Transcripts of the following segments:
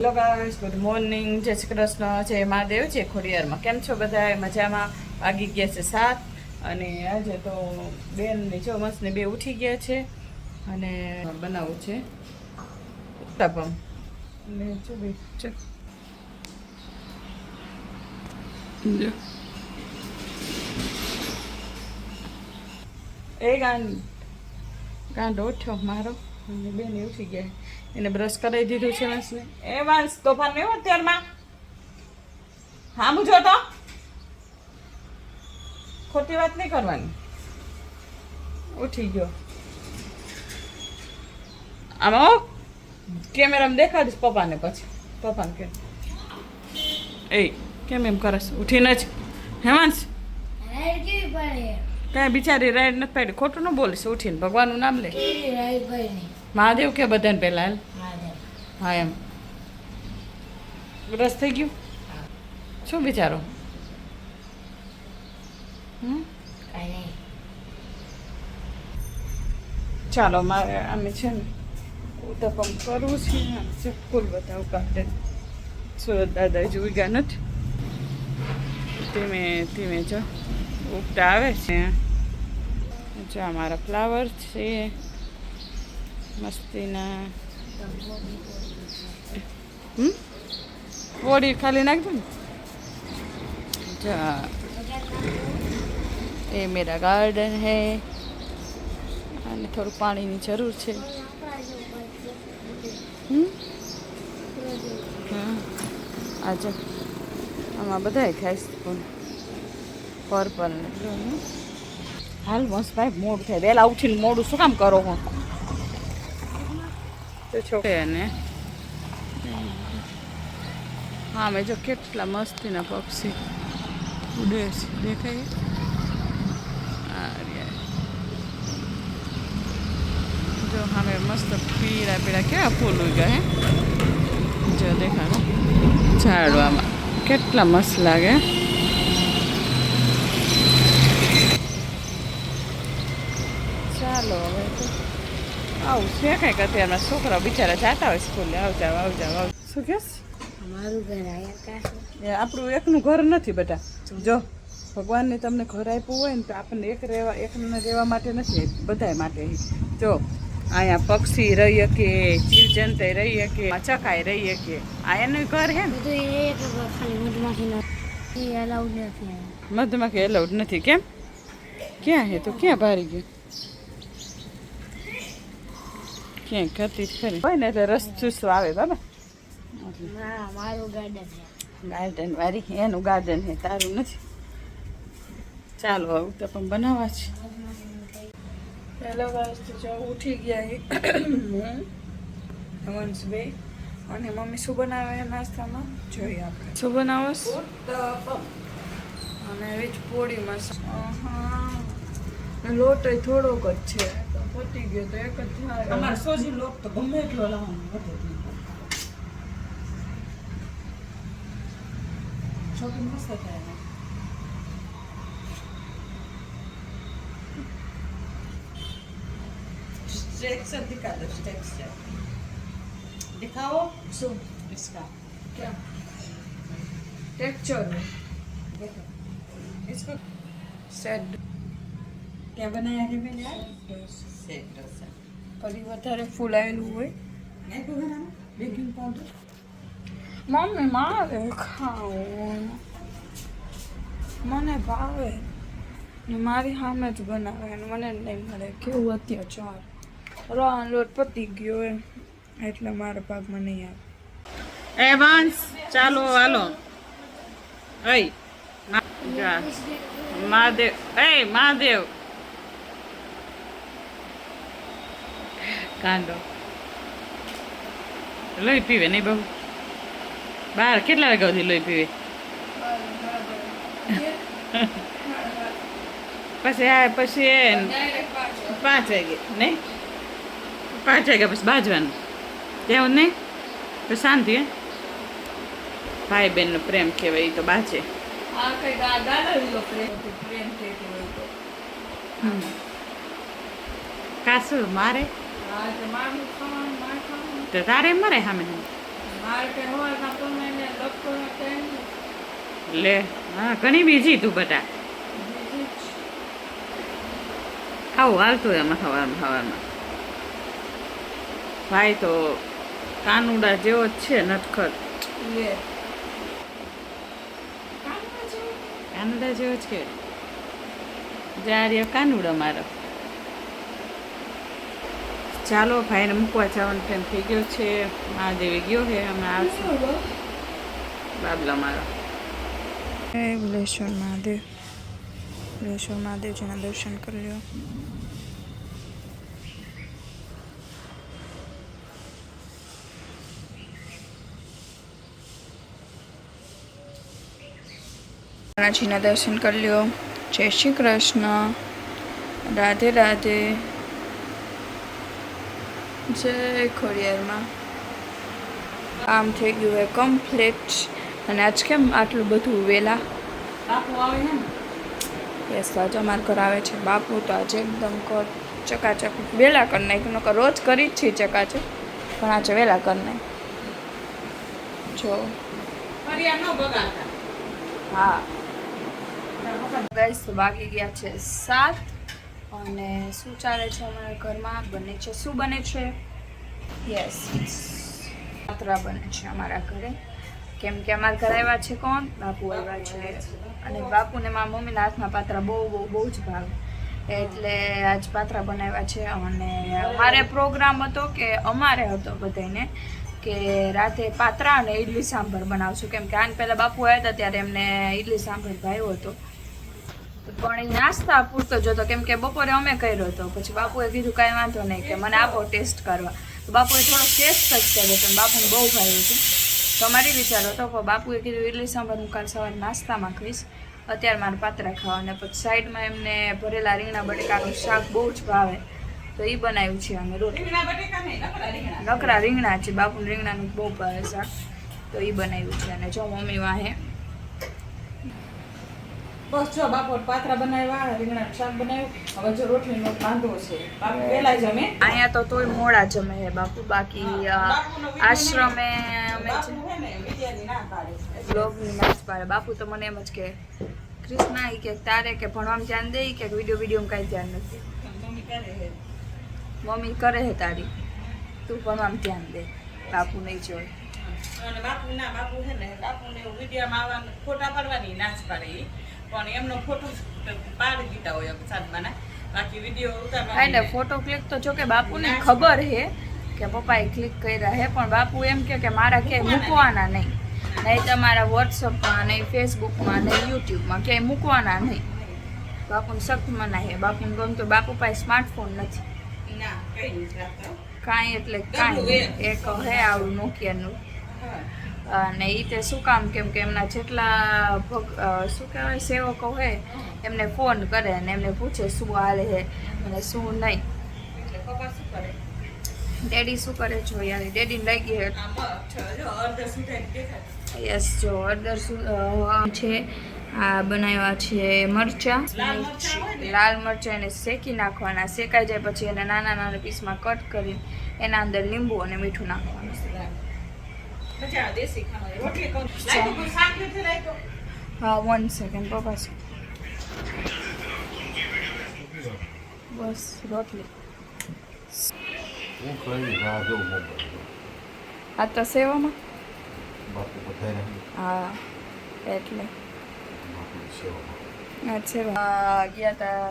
Hello guys, good morning, જય શ્રી કૃષ્ણ, જય મહાદેવ, જય ખોડિયારમાં. કેમ છો બધા? મજામાં? વાગી ગયા છે 7 અને આજે તો બેનની જો મસ્તને બે ઉઠી ગયા છે અને બનાવવું છે ઉત્તપમ. અને જો બે એ ગાંડો ઉઠ્યો મારો અને બેન ઉઠી ગયા. એને બ્રશ કરાવી દીધું છે વાંસને. એ વાંસ તોફાન નહીં હોય અત્યારમાં. હા મુજો તો ખોટી વાત નહીં કરવાની. ઉઠી ગયો. આમાં કેમેરામાં દેખાડીશ પપ્પાને પછી. પપ્પાને કે એ કેમ એમ કરસ ઉઠીને જ હેમાંશ કાંઈ બિચારી રાઈડ નથી પાડી. ખોટું ન બોલીશ. ઉઠીને ભગવાનનું નામ લે. મહાદેવ કે બધાને પહેલાં હા એમ રસ થઈ ગયું. શું વિચારો? ચાલો મારે આમે છે ને ઉત્તપમ કરવું છે. ફૂલ બતાવું ગાર્ડન. સુરત દાદા જોઈ ગયા નથી. ધીમે ધીમે જો ઉગતા આવે છે. જો અમારા ફ્લાવર છે મસ્તીના. બોડી ખાલી નાખજો ને. ये मेरा गार्डन है અને થોડું પાણીની જરૂર છે. હા આજે આમાં બધાય ખાઈશ પણ પર્પલ હાલ બસ ભાઈ મોડું થાય. વહેલા ઉઠીને મોડું શું કામ કરો હો? તો છોકરીને હા મેં જો કેટલા મસ્તીના પક્ષી ઉડે છે દેખાય. જો હવે મસ્ત પીળા પીળા કેવા ફૂલ ઉગ્યા હે. જો દેખાડો ઝાડવામાં કેટલા મસ્ત લાગે. ચાલો હવે તો આવું છે કંઈક. અત્યારના છોકરા બિચારા જાતા હોય સ્કૂલે. આવજાવ આવજાવ આવ. શું કહેશ? અમારું ઘર આયા આપણું એકનું ઘર નથી બેટા. જો ભગવાનને તમને ઘર આપ્યું હોય ને તો આપણને એકને રહેવા માટે નથી, બધાય માટે. જો અહીંયા પક્ષી રહી શકે, જીવજંતુ રહી શકે, ચકાઈ રહી શકે. આ એનું ઘર હે ને. મધમાખી એલાઉડ નથી. કેમ? ક્યાં હે તો ક્યાં ભારી ગયું? ક્યાંય કરતી જ ખરી હોય ને એટલે રસ ચૂસો આવે બાબા. મારું ગાર્ડન વાળી એનું ગાર્ડન હે, તારું નથી. ચાલો આવું તો પણ બનાવવા છે. હેલો ગાઈસ, તો જો ઉઠી ગયા હવંશ બે અને મમ્મી શું બનાવે નાસ્તામાં જોઈએ આપણે. શું બનાવસ? અને વીજ પોળીમાં લોટ થોડોક જ છે તો પતી ગયો તો એક જ થાય. અમારે સોજી લોટ તો ગમે એટલો લાવવાનો વધે. છોકરી મસ્ત થાય. टेक्सचर दिखा दो. टेक्सचर दिखाओ. सो इसका क्या टेक्सचर है? देखो इसको सेट क्या बनाया है मैंने यार? सेट डोसा. ફરી વધારે ફૂલાયેલું હોય નાખ્યું છે ને બેકિંગ પાવડર. મમ્મી મારે ખાવું, મને ભાવે ને મારી સામે જ બનાવે અને મને નહીં મળે. કેવું અત્યાચાર. રવાનો લોટ પતી ગયો એમ એટલે મારા ભાગમાં નહીં આવે. એ વંશ ચાલો હાલો. મહાદેવ મહાદેવ કાંડો લોહી પીવે નહીં બહુ. બહાર કેટલા વાગ્યા સુધી લોહી પીવે? પછી 5 વાગે નહીં? 5 વાગ્યા પછી બાજવાનું તેવું નહીં તો શાંતિ. હે ભાઈ બહેનનો પ્રેમ કહેવાય. એ તો બાજે. કાસુ મારે તો તારે મરે સામે લે હા ઘણી બીજી તું બધા ખાવું હાલતું એમાં સવારમાં ભાઈ તો કાનુડા જેવો જ છે નટખટ કાનુડા જેવો જ કે જારે કાનુડો મારો ચાલો ભાઈને મૂકવા જવાનો ટાઈમ થઈ ગયો છે મહાદેવી ગયો છે હમણાં આવશે બાબલા મારો બિલેશ્વર મહાદેવજીના દર્શન કરી લો. રાજીના દર્શન કરી લ્યો. જય શ્રી કૃષ્ણ. રાધે રાધે. જય ખોડિયારમાં. આમ થઈ ગયું હે કમ્પ્લીટ. અને આજ કેમ આટલું બધું વહેલા બાપુ આવે છે ને યસ આજ અમારા ઘર આવે છે બાપુ તો આજે એકદમ ચકાચક વહેલા કરી નાખ્યું નકર રોજ કરી જ છીએ ચકાચક પણ આજે વહેલા કરી નાખ જો હા ગાઈસ તો બાકી ગયા છે 7 અને શું ચાલે છે અમારા ઘરમાં બને છે શું બને છે યસ પાત્રા બને છે અમારા ઘરે કેમ કે અમારા ઘરે આવ્યા છે કોણ બાપુ આવ્યા છે અને બાપુને મારા મમ્મીના હાથના પાત્રા બહુ જ ભાવે એટલે આજ પાત્રા બનાવ્યા છે અને અમારે પ્રોગ્રામ હતો કે અમારે હતો બધાને કે રાતે પાત્રા અને ઇડલી સાંભર બનાવશું કેમ કે આને પહેલાં બાપુ આવ્યા હતા ત્યારે એમને ઇડલી સાંભર ભાવ્યો હતો પણ એ નાસ્તા પૂરતો જ હતો કેમ કે બપોરે અમે કર્યો હતો પછી બાપુએ કીધું કાંઈ વાંધો નહીં કે મને આપો ટેસ્ટ કરવા તો બાપુએ થોડો ટેસ્ટ જ કર્યો હતો બાપુને બહુ ભાવ્યું હતું તો અમારી વિચાર હતો પણ બાપુએ કીધું ઇડલી સાંભર હું કાલ સવારે નાસ્તામાં ખાઈશ અત્યારે મારે પાત્રા ખાવા અને પછી સાઈડમાં એમને ભરેલા રીંગણા બટેકાનું શાક બહુ જ ભાવે તો એ બનાવ્યું છે અમે રોટલી નકરા રીંગણા છે બાપુને રીંગણાનું બહુ ભાવે શાક તો એ બનાવ્યું છે અને જો મમ્મી વાહે બસ જો બાપુ પાત્રા બનાવ્યા રીંગણાનું શાક બનાવ્યું હવે જો રોટલીનો બાંધવો છે બાપુ પહેલા જમે અહીંયા તો તોય મોડા જમે છે બાપુ બાકી આશ્રમે અમે બ્લોગની ના જ પાડે બાપુ તો મને એમ જ કે ક્રિષ્ના એ કે તારે કે ભણવામાં ધ્યાન દે કે વિડીયોમાં કાંઈ ધ્યાન નથી મમ્મી કરે છે તારી તું ભણવામાં ધ્યાન દે બાપુ નહીં જોઈ અને બાપુ છે ને બાપુને વિડીયોમાં આવવાનું ફોટા પાડવાની ના જ પાડે પણ એમનો ફોટો પાડી દીધા હોય સાદમાના બાકી વિડીયો ઉતારવા ને ફોટો ક્લિક તો જો કે બાપુને ખબર છે કે પપ્પાએ ક્લિક કર્યા છે પણ બાપુ એમ કે મારા ક્યાંય મૂકવાના નહીં નહીં તમારા વોટ્સઅપમાં નહીં ફેસબુકમાં નહીં યુટ્યુબમાં ક્યાંય મૂકવાના નહીં બાપુને સખ્ત મનાય છે બાપુને ગમતું બાપુ પાસે સ્માર્ટફોન નથી ના કઈ નહીં કાંઈ એટલે કાંઈ એક હે આવું નોકિયાનું અને એ તે શું કામ કેમ કે એમના જેટલા શું કહેવાય સેવકો હોય એમને ફોન કરે અને એમને પૂછે શું હાલે છે અને શું નહીં પપ્પા શું કરે ડેડી શું કરે છો યાર ડેડીને લાગી યસ જો અડધર છે આ બનાવ્યા છે મરચાં લાલ મરચાં એને શેકી નાખવાના શેકાઈ જાય પછી એને નાના નાના પીસમાં કટ કરી એના અંદર લીંબુ અને મીઠું નાખવાનું હા 1 સેકન્ડ પપ્પા બસ રોટલી આ તો સેવામાં હા એટલે અચ્છા ગયા હતા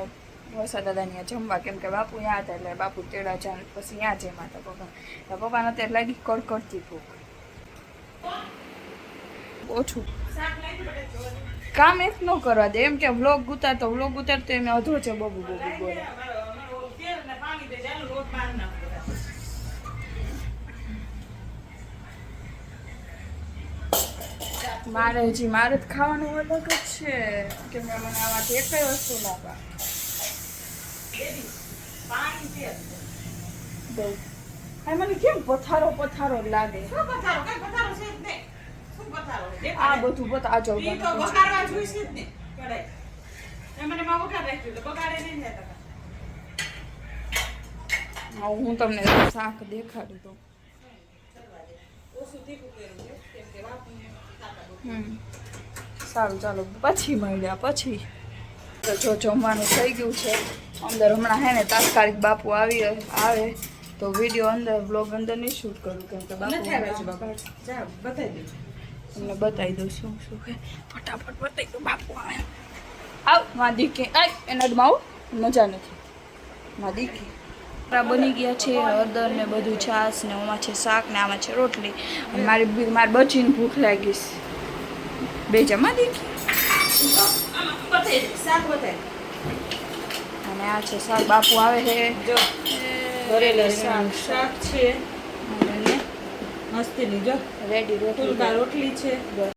વરસાદ દાદાની જમવા કેમ કે બાપુ ત્યાં હતા એટલે બાપુ તેડા ચાલ પછી ત્યાં જમ્યા હતા પપ્પાને અત્યારે લાગી કડકડતી ભૂખ ઓછું કામ એક ન કરવા દે એમ કે વ્લોગ ઉતારતો એમ અધો છે બબુ બોલે મારે જ ખાવાનું અલગ જ છે કે મને આમાંથી એક વસ્તુ ના પાડે મને કેમ પથારો લાગે આ બધું બતા હું તમને શાક દેખાડું તો ઓછું તીખું કર્યું છે કેમ કે બાપુને ખાતા બહુ. સારું ચાલો પછી મળ્યા પછી તો જો જમવાનું થઈ ગયું છે અંદર હમણાં હે ને તાત્કાલિક બાપુ આવે તો વિડીયો અંદર બ્લોગ અંદર નહીં શૂટ કરું કેમ કે બાપુ નથી આવે છે બાપા જા બતાવી દે તમને બતાવી દઉં શું શું હે ફટાફટ બતાવી દઉં બાપુ આવે આવ માં દીકી આય એના અડમાં આવું મજા નથી માં દીકી બની ગયા છે હળદર ને બધું છાશ ને આમાં છે શાક ને આમાં છે રોટલી અને મારી બચીને ભૂખ લાગી છે બે જમા દીકી બતાવી શાક બતાવી અને આ છે શાક બાપુ આવે છે જો ભરેલા શાક છે અને મસ્તીની જો રેડી ફુલકા રોટલી છે બસ